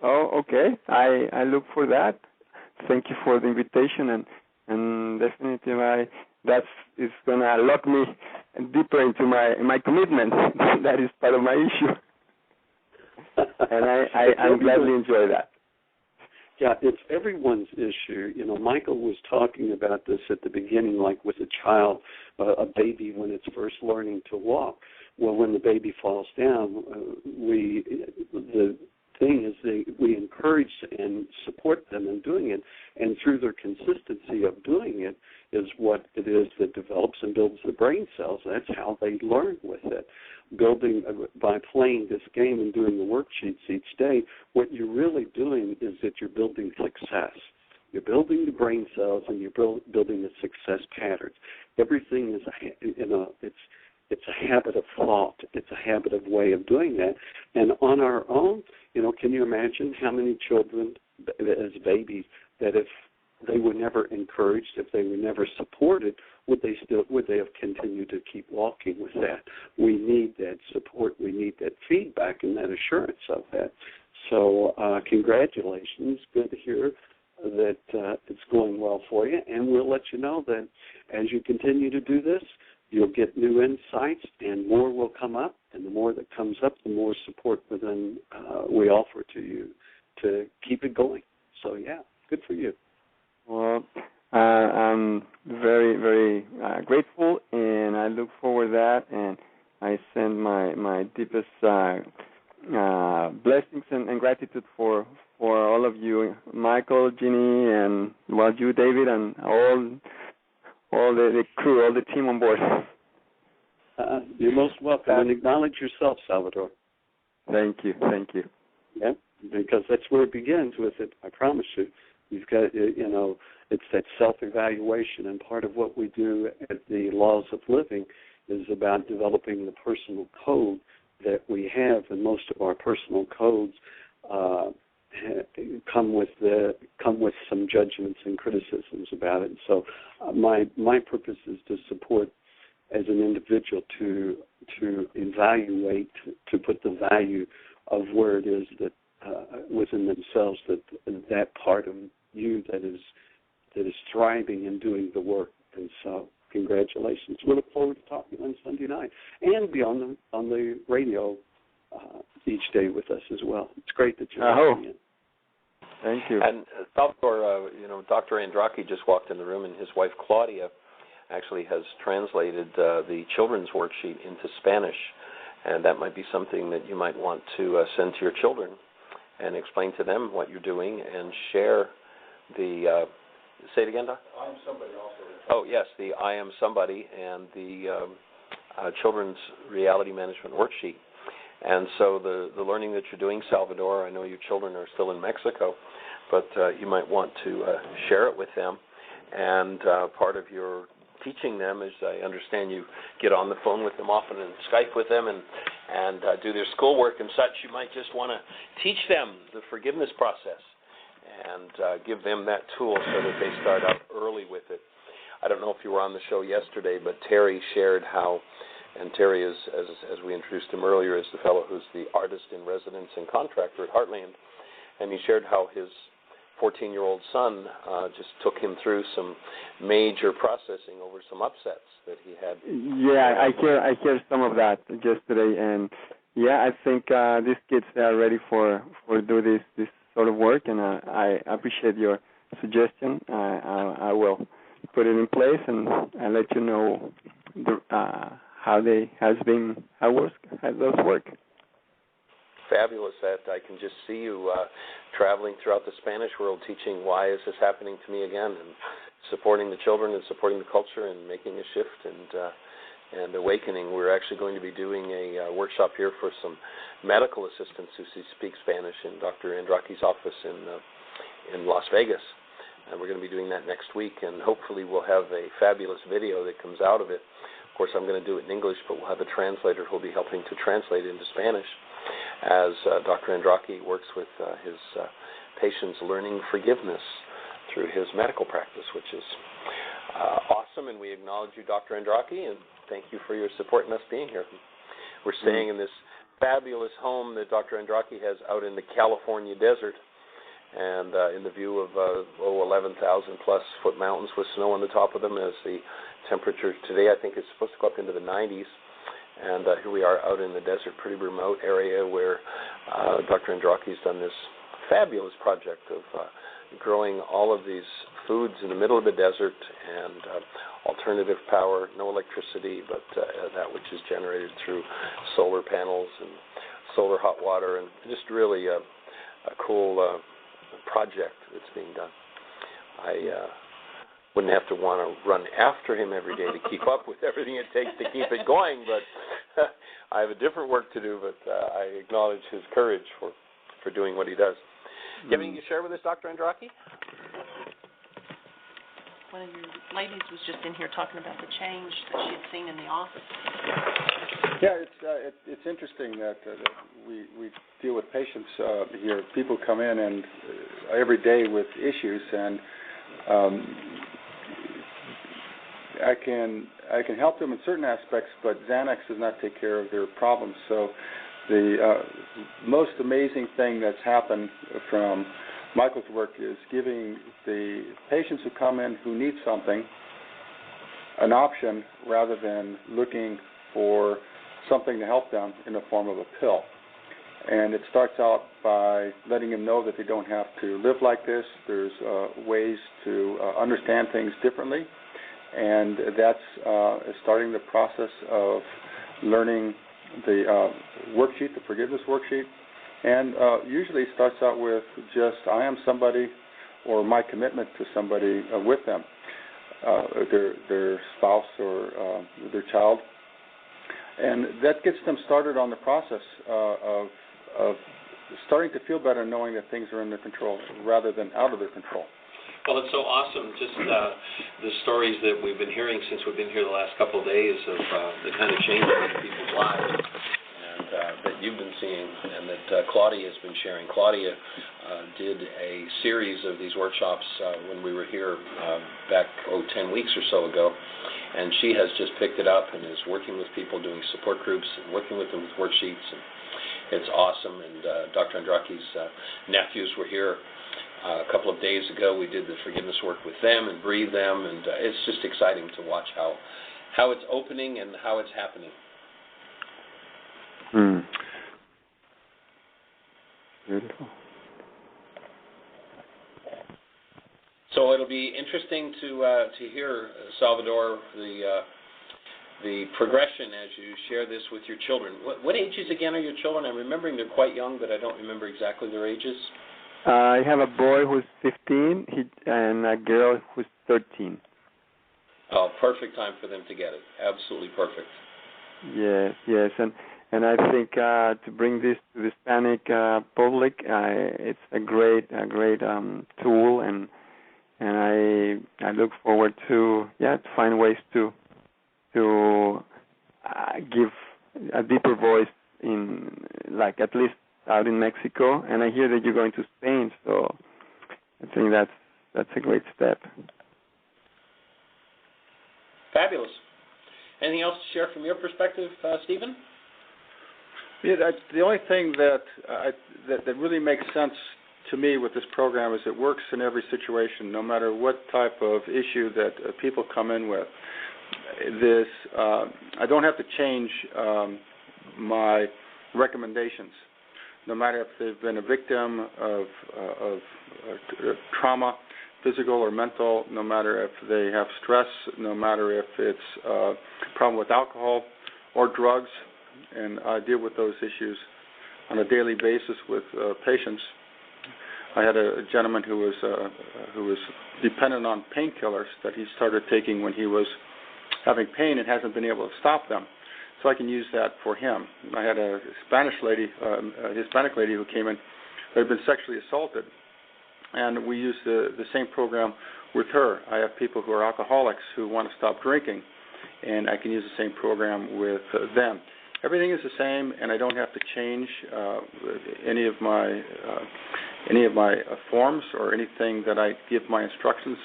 Oh, okay. I look for that. Thank you for the invitation, and definitely it's gonna lock me deeper into my commitment. That is part of my issue, and I'm gladly enjoy that. Yeah, it's everyone's issue. You know, Michael was talking about this at the beginning, like with a child, a baby when it's first learning to walk. Well, when the baby falls down, the thing is we encourage and support them in doing it, and through their consistency of doing it is what it is that develops and builds the brain cells. That's how they learn with it. Building by playing this game and doing the worksheets each day, what you're really doing is that you're building success. You're building the brain cells and you're building the success patterns. Everything is it's a habit of thought. It's a habit of way of doing that. And on our own, you know, can you imagine how many children as babies that if they were never encouraged, if they were never supported, would they have continued to keep walking with that? We need that support. We need that feedback and that assurance of that. So congratulations. Good to hear that it's going well for you. And we'll let you know that as you continue to do this, you'll get new insights and more will come up. And the more that comes up, the more support within we offer to you to keep it going. So, yeah, good for you. Well, I'm very, very grateful, and I look forward to that, and I send my deepest blessings and gratitude for all of you, Michael, Jeanie, and you, David, and all the crew, all the team on board. You're most welcome, and acknowledge yourself, Salvador. Thank you. Yeah, because that's where it begins with it, I promise you. You've got, you know, it's that self-evaluation, and part of what we do at the Laws of Living is about developing the personal code that we have, and most of our personal codes come with some judgments and criticisms about it. So my purpose is to support as an individual to evaluate, to put the value of where it is that within themselves that part of you that is thriving and doing the work. And so congratulations. We look forward to talking on Sunday night and be on the radio each day with us as well. It's great that you're listening in. Thank you. And Salvador, Dr. Androcki just walked in the room, and his wife Claudia actually has translated the children's worksheet into Spanish, and that might be something that you might want to send to your children and explain to them what you're doing and share the, say it again, Doc? I am somebody also. Oh, yes, the I Am Somebody and the children's reality management worksheet. And so the learning that you're doing, Salvador, I know your children are still in Mexico, but you might want to share it with them. And part of your teaching them is, I understand you get on the phone with them often and Skype with them and do their schoolwork and such. You might just want to teach them the forgiveness process and give them that tool so that they start out early with it. I don't know if you were on the show yesterday, but Terry shared how, and Terry is, as we introduced him earlier, is the fellow who's the artist in residence and contractor at Heartland, and he shared how his 14-year-old son just took him through some major processing over some upsets that he had. Yeah, I hear some of that yesterday, and yeah, I think these kids are ready for do this sort of work, and I appreciate your suggestion. I will put it in place and let you know how those work. Fabulous. That I can just see you traveling throughout the Spanish world teaching why is this happening to me again, and supporting the children and supporting the culture and making a shift and awakening. We're actually going to be doing a workshop here for some medical assistants who speak Spanish in Dr. Androcki's office in Las Vegas. And we're going to be doing that next week, and hopefully we'll have a fabulous video that comes out of it. Of course, I'm going to do it in English, but we'll have a translator who will be helping to translate it into Spanish as Dr. Androcki works with his patients learning forgiveness through his medical practice, which is awesome. And we acknowledge you, Dr. Androcki, and thank you for your support in us being here. We're staying in this fabulous home that Dr. Androcki has out in the California desert, and in the view of 11,000-plus foot mountains with snow on the top of them, as the temperature today, I think, is supposed to go up into the 90s. And here we are out in the desert, pretty remote area where Dr. Androcki's done this fabulous project of growing all of these foods in the middle of the desert, and alternative power, no electricity, but that which is generated through solar panels and solar hot water, and just really a cool project that's being done. I wouldn't have to want to run after him every day to keep up with everything it takes to keep it going, but I have a different work to do, but I acknowledge his courage for doing what he does. Do you have anything to share with us, Dr. Androcki? One of your ladies was just in here talking about the change that she had seen in the office. Yeah, it's interesting that we deal with patients here. People come in and every day with issues, and I can help them in certain aspects, but Xanax does not take care of their problems. So the most amazing thing that's happened from Michael's work is giving the patients who come in who need something an option rather than looking for something to help them in the form of a pill. And it starts out by letting them know that they don't have to live like this. There's ways to understand things differently, and that's starting the process of learning the worksheet, the forgiveness worksheet, and usually starts out with just I am somebody or my commitment to somebody with them, their spouse or their child, and that gets them started on the process of starting to feel better, knowing that things are in their control rather than out of their control. Well, it's so awesome, just the stories that we've been hearing since we've been here the last couple of days of the kind of changes in people's lives, and that you've been seeing, and that Claudia has been sharing. Claudia did a series of these workshops when we were here back 10 weeks or so ago, and she has just picked it up and is working with people, doing support groups, and working with them with worksheets, and it's awesome. And Dr. Androcki's nephews were here a couple of days ago. We did the forgiveness work with them and breathe them, and it's just exciting to watch how it's opening and how it's happening. Beautiful. So it'll be interesting to hear, Salvador, the progression as you share this with your children. What ages again are your children? I'm remembering they're quite young, but I don't remember exactly their ages. I have a boy who's 15 and a girl who's 13. Oh, perfect time for them to get it. Absolutely perfect. Yes, and I think to bring this to the Hispanic public, it's a great tool, and I look forward to find ways to give a deeper voice in, like, at least out in Mexico, and I hear that you're going to Spain, so I think that's a great step. Fabulous. Anything else to share from your perspective, Stephen? Yeah, the only thing that really makes sense to me with this program is it works in every situation, no matter what type of issue that people come in with. I don't have to change my recommendations, no matter if they've been a victim of trauma, physical or mental, no matter if they have stress, no matter if it's a problem with alcohol or drugs, and I deal with those issues on a daily basis with patients. I had a gentleman who was dependent on painkillers that he started taking when he was having pain and hasn't been able to stop them. So I can use that for him. I had a Hispanic lady who came in that had been sexually assaulted, and we used the same program with her. I have people who are alcoholics who want to stop drinking, and I can use the same program with them. Everything is the same, and I don't have to change any of my forms or anything that I give my instructions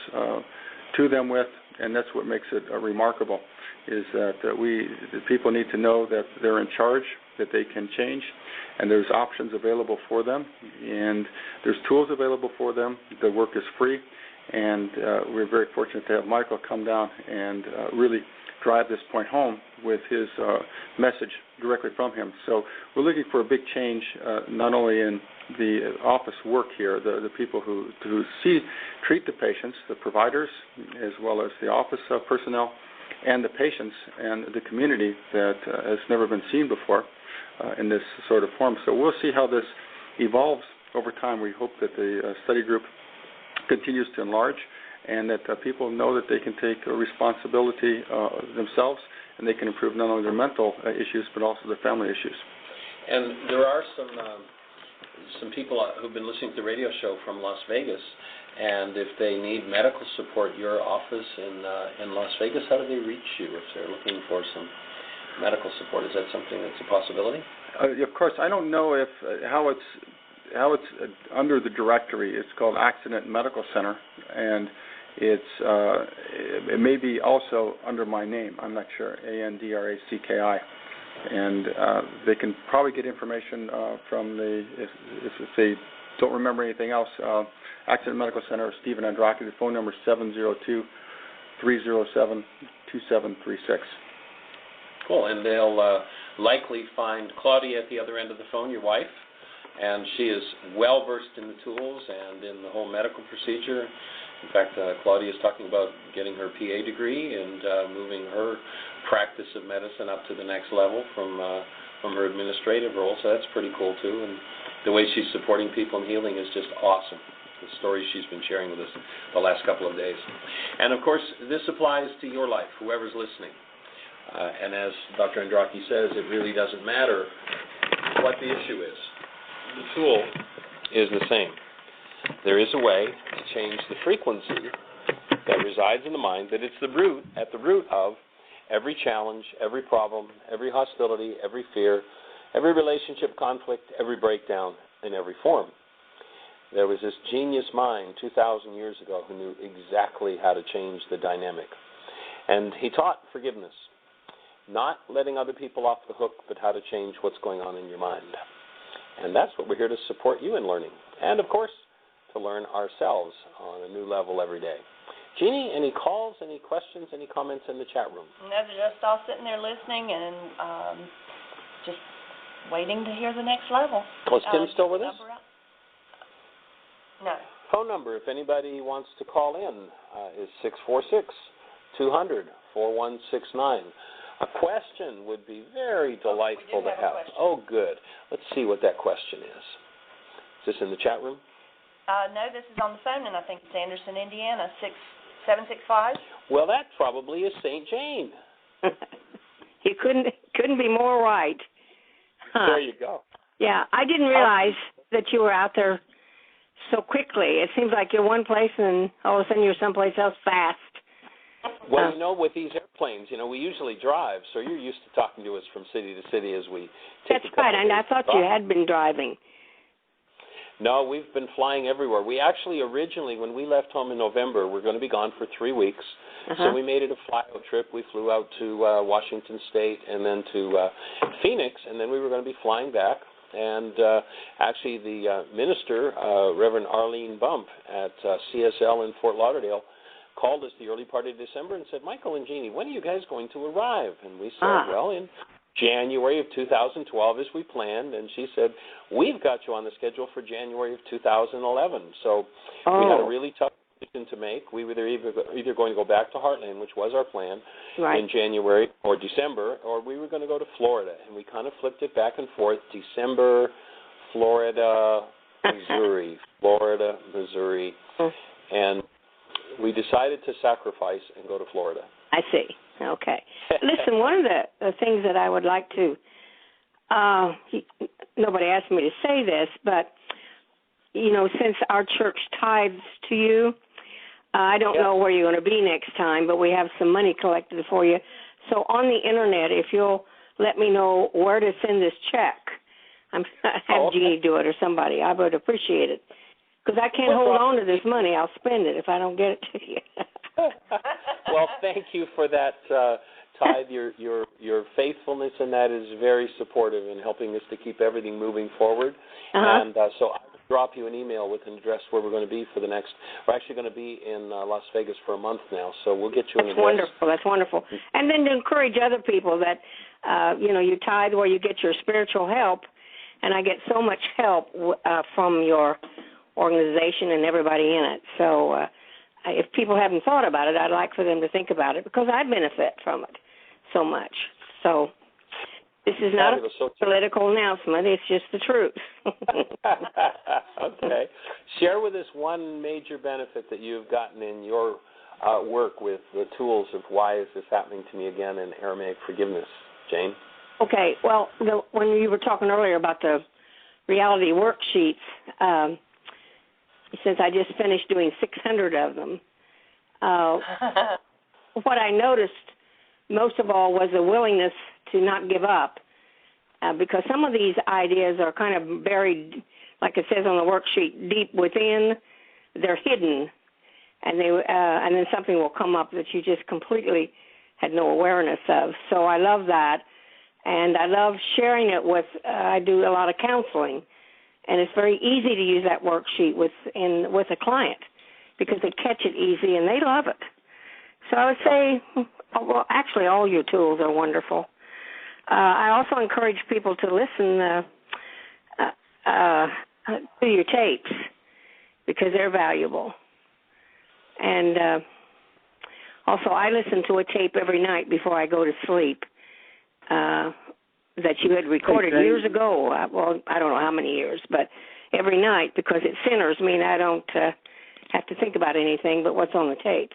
to them with, and that's what makes it remarkable. is that the people need to know that they're in charge, that they can change, and there's options available for them, and there's tools available for them. The work is free, and we're very fortunate to have Michael come down and really drive this point home with his message directly from him. So we're looking for a big change, not only in the office work here, the people who treat the patients, the providers, as well as the office personnel, and the patients and the community that has never been seen before in this sort of form. So we'll see how this evolves over time. We hope that the study group continues to enlarge, and that people know that they can take responsibility themselves, and they can improve not only their mental issues but also their family issues. And there are some people who've been listening to the radio show from Las Vegas, and if they need medical support, your office in Las Vegas, how do they reach you if they're looking for some medical support? Is that something that's a possibility? Of course, I don't know if how it's under the directory. It's called Accident Medical Center, and it may be also under my name. I'm not sure. Andracki, and they can probably get information from if they don't remember anything else. Accident Medical Center, Stephen Androcki. The phone number is 702-307-2736. Cool, and they'll likely find Claudia at the other end of the phone, your wife, and she is well versed in the tools and in the whole medical procedure. In fact, Claudia is talking about getting her PA degree and moving her practice of medicine up to the next level from her administrative role, so that's pretty cool too. And the way she's supporting people in healing is just awesome. The stories she's been sharing with us the last couple of days. And of course, this applies to your life, whoever's listening. And as Dr. Androcki says, it really doesn't matter what the issue is. The tool is the same. There is a way to change the frequency that resides in the mind, that it's at the root of every challenge, every problem, every hostility, every fear, every relationship conflict, every breakdown in every form. There was this genius mind 2,000 years ago who knew exactly how to change the dynamic. And he taught forgiveness, not letting other people off the hook, but how to change what's going on in your mind. And that's what we're here to support you in learning. And, of course, to learn ourselves on a new level every day. Jeanie, any calls, any questions, any comments in the chat room? No, they're just all sitting there listening and just waiting to hear the next level. Was Tim still with us? No. Phone number, if anybody wants to call in, is 646-200-4169. A question would be very delightful to have. Oh, good. Let's see what that question is. Is this in the chat room? No, this is on the phone, and I think it's Anderson, Indiana, 6765. Well, that probably is St. Jane. You couldn't be more right. Huh. There you go. Yeah, I didn't realize that you were out there so quickly. It seems like you're one place and all of a sudden you're someplace else fast. Well, with these airplanes, we usually drive, so you're used to talking to us from city to city as we take That's right, and I thought you had been driving. No, we've been flying everywhere. We actually originally, when we left home in November, we're going to be gone for 3 weeks. So we made it a fly-out trip. We flew out to Washington State and then to Phoenix, and then we were going to be flying back. And actually the minister, Reverend Arlene Bump at CSL in Fort Lauderdale, called us the early part of December and said, Michael and Jeanie, when are you guys going to arrive? And we said, well, in January of 2012 as we planned. And she said, we've got you on the schedule for January of 2011. So we had a really tough decision to make. We were either going to go back to Heartland, which was our plan, in January or December, or we were going to go to Florida. And we kind of flipped it back and forth, December, Florida, Missouri, Florida, Missouri. And we decided to sacrifice and go to Florida. I see. Okay. Listen, one of the things that I would like to, nobody asked me to say this, but, since our church tithes to you, I don't know where you're going to be next time, but we have some money collected for you. So on the Internet, if you'll let me know where to send this check, have Jeanie do it or somebody. I would appreciate it. Because I can't hold on to this money. I'll spend it if I don't get it to you. Well, thank you for that tithe, your faithfulness in that is very supportive in helping us to keep everything moving forward. And so I will drop you an email with an address where we're going to be for the next. We're actually going to be in Las Vegas for a month now, so we'll get you an address. Wonderful. That's wonderful. And then to encourage other people that, you tithe where you get your spiritual help, and I get so much help from your organization and everybody in it. So if people haven't thought about it, I'd like for them to think about it because I benefit from it so much. So this is not a political announcement. It's just the truth. Okay. Share with us one major benefit that you've gotten in your work with the tools of why is this happening to me again in Aramaic forgiveness, Jane? Okay. Well, when you were talking earlier about the reality worksheets, since I just finished doing 600 of them, what I noticed most of all was a willingness to not give up, because some of these ideas are kind of buried, like it says on the worksheet, deep within. They're hidden, and then something will come up that you just completely had no awareness of. So I love that, and I love sharing it with. I do a lot of counseling. And it's very easy to use that worksheet with a client because they catch it easy and they love it. So I would say, well, actually all your tools are wonderful. I also encourage people to listen to your tapes because they're valuable. And also I listen to a tape every night before I go to sleep. That you had recorded years ago. Well, I don't know how many years, but every night because it centers me and I don't have to think about anything but what's on the tape.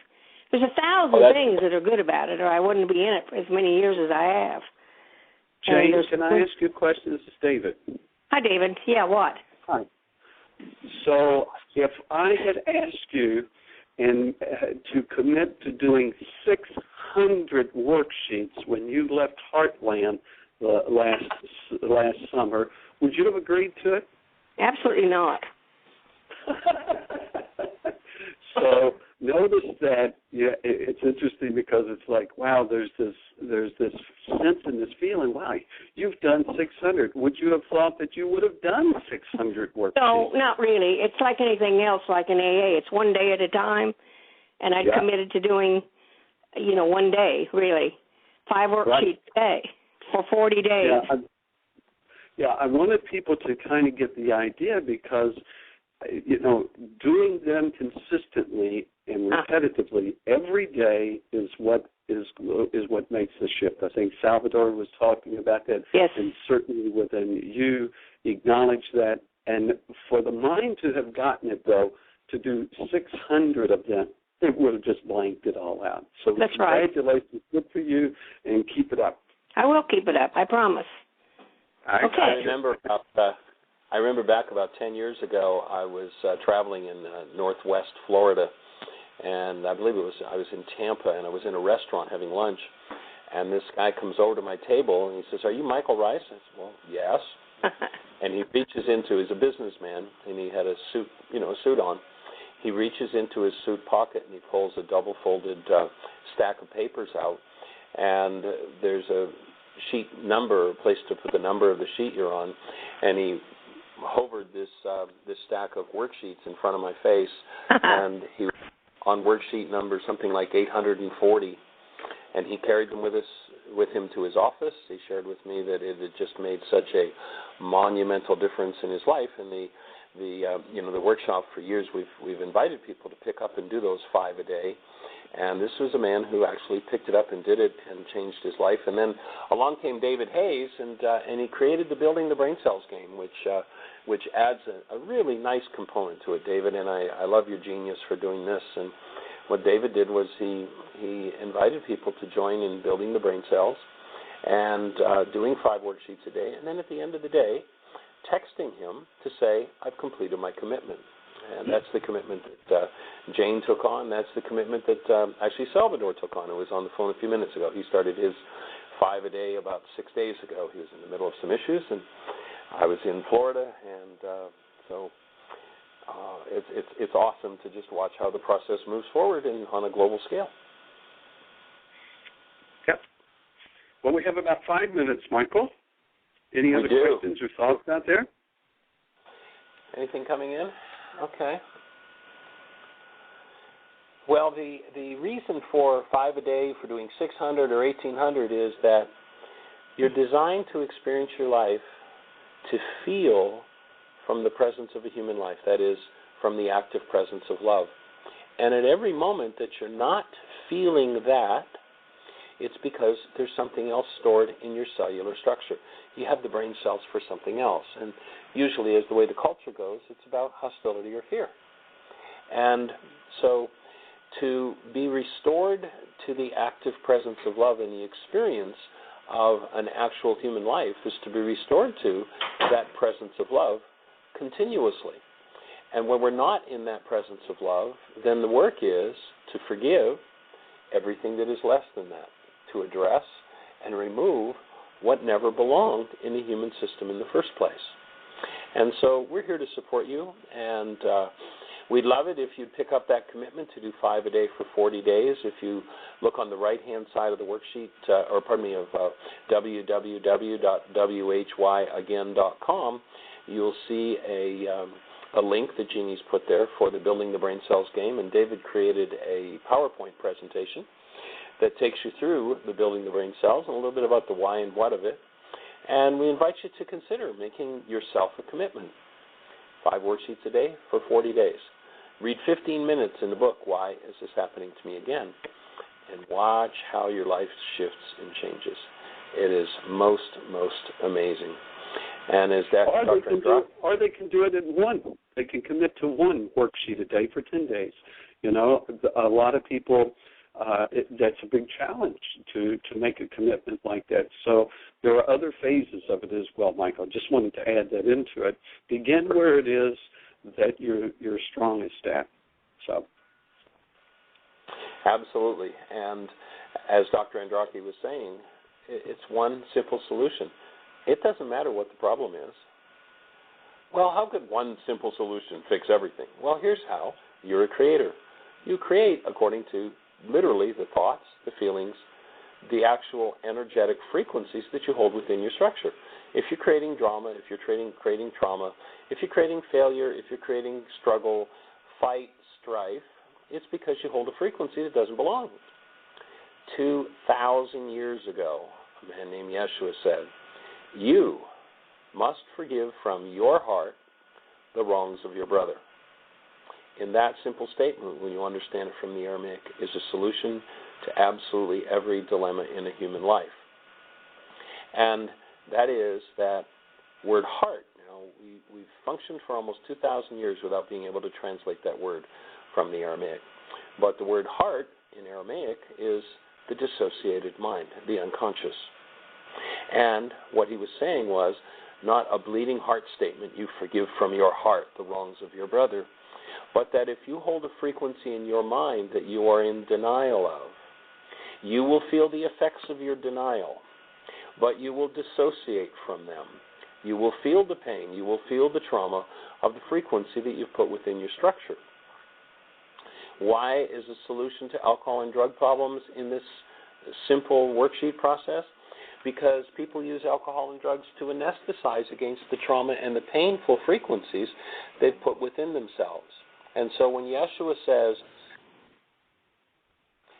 There's 1,000 things that are good about it, or I wouldn't be in it for as many years as I have. Jane, can I ask you a question? This is David. Hi, David. Yeah, what? Hi. So if I had asked you to commit to doing 600 worksheets when you left Heartland last summer, would you have agreed to it? Absolutely not. So notice that it's interesting because it's like, wow, there's this sense and this feeling. Wow, you've done 600. Would you have thought that you would have done 600 worksheets? No, not really. It's like anything else, like in AA. It's one day at a time, and I'd committed to doing, one day really, 5 worksheets a day. For 40 days. I wanted people to kind of get the idea because, doing them consistently and repetitively every day is what makes the shift. I think Salvador was talking about that, and certainly within you acknowledge that. And for the mind to have gotten it, though, to do 600 of them, it would have just blanked it all out. So that's congratulations, good for you, and keep it up. I will keep it up, I promise. I remember back about 10 years ago, I was traveling in northwest Florida, and I believe I was in Tampa, and I was in a restaurant having lunch, and this guy comes over to my table, and he says, "Are you Michael Ryce?" I said, "Well, yes." And he reaches into, he's a businessman, and he had a suit on. He reaches into his suit pocket, and he pulls a double-folded stack of papers out, and there's a sheet number, a place to put the number of the sheet you're on, and he hovered this stack of worksheets in front of my face, and he was on worksheet number something like 840, and he carried them with him to his office. He shared with me that it had just made such a monumental difference in his life, and the workshop for years we've invited people to pick up and do those 5 a day. And this was a man who actually picked it up and did it and changed his life. And then along came David Hayes, and he created the Building the Brain Cells game, which adds a really nice component to it, David. And I love your genius for doing this. And what David did was he invited people to join in building the brain cells and doing 5 worksheets a day. And then at the end of the day, texting him to say, "I've completed my commitment." And that's the commitment that Jane took on. That's the commitment that actually Salvador took on. It was on the phone a few minutes ago. He started his 5 a day about 6 days ago. He was in the middle of some issues, and I was in Florida, and so it's awesome to just watch how the process moves forward on a global scale. Yep. Well, we have about 5 minutes, Michael. Any other questions or thoughts out there? Anything coming in? Okay. Well, the reason for 5 a day, for doing 600 or 1,800 is that you're designed to experience your life to feel from the presence of a human life, that is, from the active presence of love. And at every moment that you're not feeling that, it's because there's something else stored in your cellular structure. You have the brain cells for something else. And usually, as the way the culture goes, it's about hostility or fear. And so to be restored to the active presence of love and the experience of an actual human life is to be restored to that presence of love continuously. And when we're not in that presence of love, then the work is to forgive everything that is less than that, to address and remove what never belonged in the human system in the first place. And so we're here to support you, and we'd love it if you'd pick up that commitment to do 5 a day for 40 days. If you look on the right-hand side of the worksheet, of www.whyagain.com, you'll see a link that Jeanie's put there for the Building the Brain Cells game, and David created a PowerPoint presentation that takes you through the Building the Brain Cells and a little bit about the why and what of it. And we invite you to consider making yourself a commitment. 5 worksheets a day for 40 days. Read 15 minutes in the book, Why Is This Happening to Me Again? And watch how your life shifts and changes. It is most amazing. And as that or they can do it in one. They can commit to 1 worksheet a day for 10 days. You know, a lot of people, that's a big challenge to make a commitment like that. So there are other phases of it as well, Michael. Just wanted to add that into it. Begin where it is that you're strongest at. So. Absolutely. And as Dr. Androcki was saying, it's one simple solution. It doesn't matter what the problem is. Well, how could one simple solution fix everything? Well, here's how. You're a creator. You create according to literally the thoughts, the feelings, the actual energetic frequencies that you hold within your structure. If you're creating drama, if you're creating trauma, if you're creating failure, if you're creating struggle, fight, strife, it's because you hold a frequency that doesn't belong. 2,000 years ago, a man named Yeshua said, you must forgive from your heart the wrongs of your brother. In that simple statement, when you understand it from the Aramaic, is a solution to absolutely every dilemma in a human life. And that is that word heart. We've functioned for almost 2,000 years without being able to translate that word from the Aramaic. But the word heart in Aramaic is the dissociated mind, the unconscious. And what he was saying was not a bleeding heart statement, you forgive from your heart the wrongs of your brother, but that if you hold a frequency in your mind that you are in denial of, you will feel the effects of your denial, but you will dissociate from them. You will feel the pain, you will feel the trauma of the frequency that you've put within your structure. Why is a solution to alcohol and drug problems in this simple worksheet process? Because people use alcohol and drugs to anesthetize against the trauma and the painful frequencies they've put within themselves. And so when Yeshua says,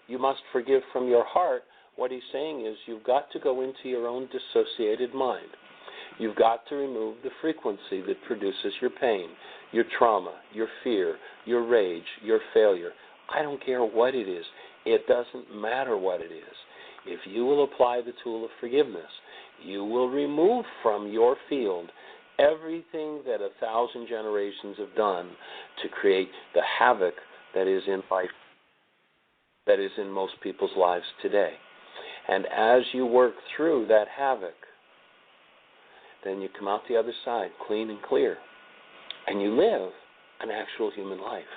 you must forgive from your heart, what he's saying is you've got to go into your own dissociated mind. You've got to remove the frequency that produces your pain, your trauma, your fear, your rage, your failure. I don't care what it is. It doesn't matter what it is. If you will apply the tool of forgiveness, you will remove from your field everything that 1,000 generations have done to create the havoc that is in life, that is in most people's lives today. And as you work through that havoc, then you come out the other side clean and clear, and you live an actual human life.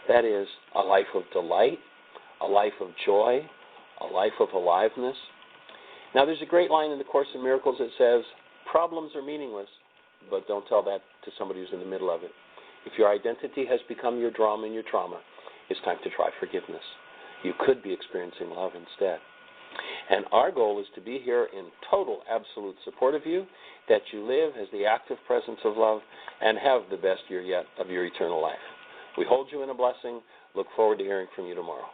That is a life of delight, a life of joy, a life of aliveness. Now, there's a great line in the Course in Miracles that says, problems are meaningless, but don't tell that to somebody who's in the middle of it. If your identity has become your drama and your trauma, it's time to try forgiveness. You could be experiencing love instead. And our goal is to be here in total, absolute support of you, that you live as the active presence of love and have the best year yet of your eternal life. We hold you in a blessing. Look forward to hearing from you tomorrow.